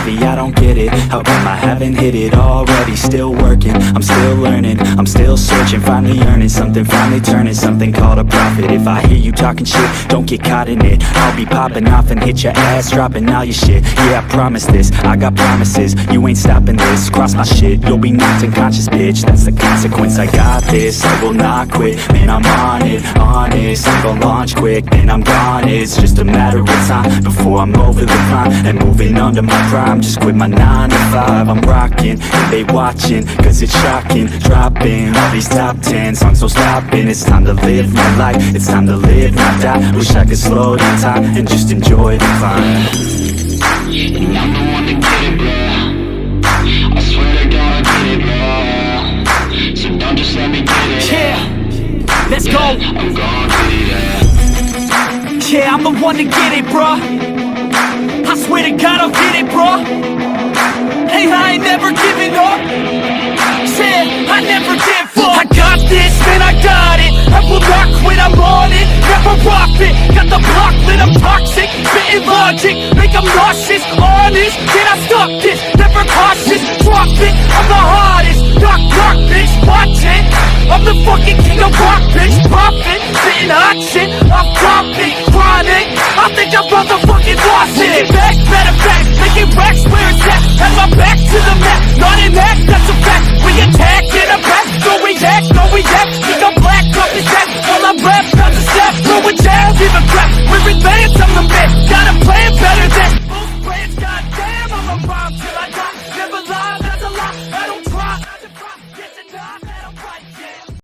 heavy, I don't get it. How come I haven't hit it already? Still working, I'm still learning, I'm still searching, finally earning something, finally turning something called a profit. If I hear you talking shit, don't get caught in it. I'll be popping off and hit your ass, dropping all your shit. Yeah, I promise this, I got promises, you ain't stopping this. Cross my shit, you'll be knocked unconscious, bitch. That's the consequence, I got this, I will not quit. Man, I'm on it, honest, I'm gon' launch quick, then I'm gone. It's just a matter of time before I'm over the climb and moving under my prime. Just quit my 9 to 5, I'm rocking, and they watching, cause it's shocking. Dropping all these top 10 songs, so stopping. It's time to live my life, it's time to live, not die. Wish I could slow down time and just enjoy the climb. And I'm the one to get it, bro. I swear to God I get it, bro. So don't just let me get it. Yeah, let's go. I'm gon' get it, yeah, I'm the one to get it, bro. I swear to God I'll get it, bro. Hey, I ain't never giving up. Yeah, I never give up. I got this, man, I got it. I will not quit, I'm on it. Never rock it. Got the block lit, I'm toxic. Spitting logic, make them nauseous. Honest, can I stop this? Never cautious, drop it. I'm the hardest. Knock, knock, bitch, watch it. I'm the fucking king of rock, bitch. Profit, spitting hot shit. I'm dropping, chronic. I think I'm motherfucking lost it. Back, better back, making racks where it's at. Have my back to the